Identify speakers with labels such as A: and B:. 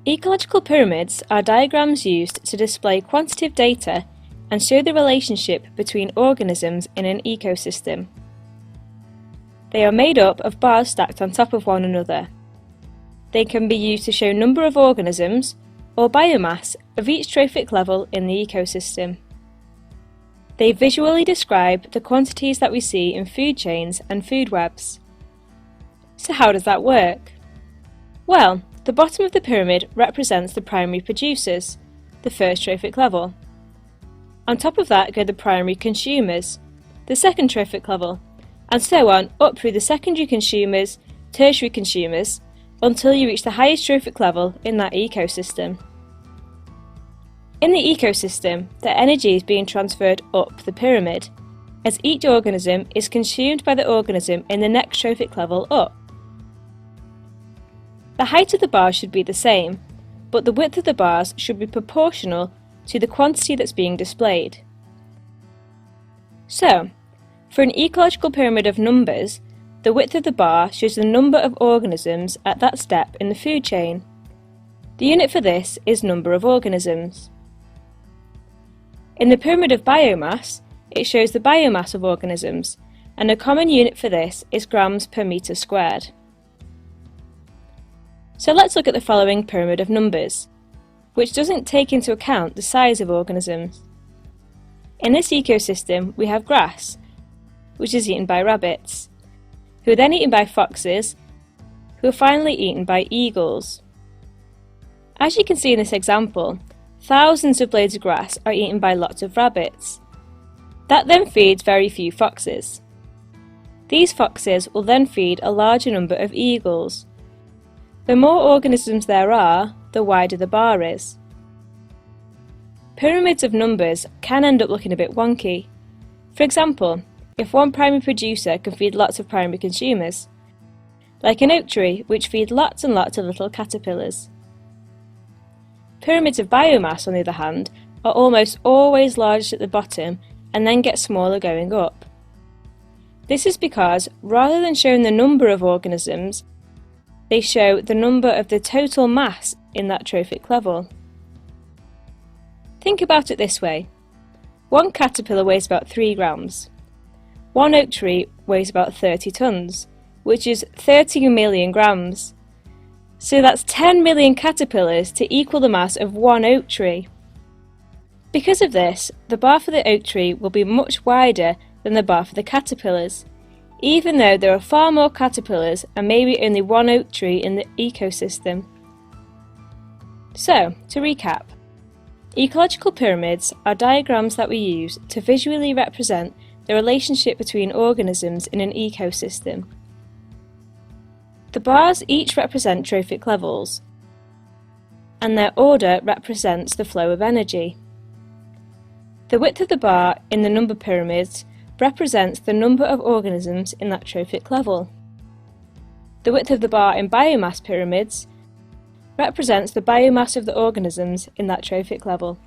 A: Ecological pyramids are diagrams used to display quantitative data and show the relationship between organisms in an ecosystem. They are made up of bars stacked on top of one another. They can be used to show number of organisms or biomass of each trophic level in the ecosystem. They visually describe the quantities that we see in food chains and food webs. So how does that work? Well, the bottom of the pyramid represents the primary producers, the first trophic level. On top of that go the primary consumers, the second trophic level, and so on up through the secondary consumers, tertiary consumers, until you reach the highest trophic level in that ecosystem. In the ecosystem, the energy is being transferred up the pyramid, as each organism is consumed by the organism in the next trophic level up. The height of the bars should be the same, but the width of the bars should be proportional to the quantity that's being displayed. So, for an ecological pyramid of numbers, the width of the bar shows the number of organisms at that step in the food chain. The unit for this is number of organisms. In the pyramid of biomass, it shows the biomass of organisms, and a common unit for this is grams per metre squared. So let's look at the following pyramid of numbers, which doesn't take into account the size of organisms. In this ecosystem we have grass, which is eaten by rabbits, who are then eaten by foxes, who are finally eaten by eagles. As you can see in this example, thousands of blades of grass are eaten by lots of rabbits. That then feeds very few foxes. These foxes will then feed a larger number of eagles. The more organisms there are, the wider the bar is. Pyramids of numbers can end up looking a bit wonky. For example, if one primary producer can feed lots of primary consumers, like an oak tree which feeds lots and lots of little caterpillars. Pyramids of biomass, on the other hand, are almost always largest at the bottom and then get smaller going up. This is because, rather than showing the number of organisms, they show the number of the total mass in that trophic level. Think about it this way. One caterpillar weighs about 3 grams. One oak tree weighs about 30 tonnes, which is 30 million grams. So that's 10 million caterpillars to equal the mass of one oak tree. Because of this, the bar for the oak tree will be much wider than the bar for the caterpillars, even though there are far more caterpillars and maybe only one oak tree in the ecosystem. So, to recap, ecological pyramids are diagrams that we use to visually represent the relationship between organisms in an ecosystem. The bars each represent trophic levels, and their order represents the flow of energy. The width of the bar in the number pyramids represents the number of organisms in that trophic level. The width of the bar in biomass pyramids represents the biomass of the organisms in that trophic level.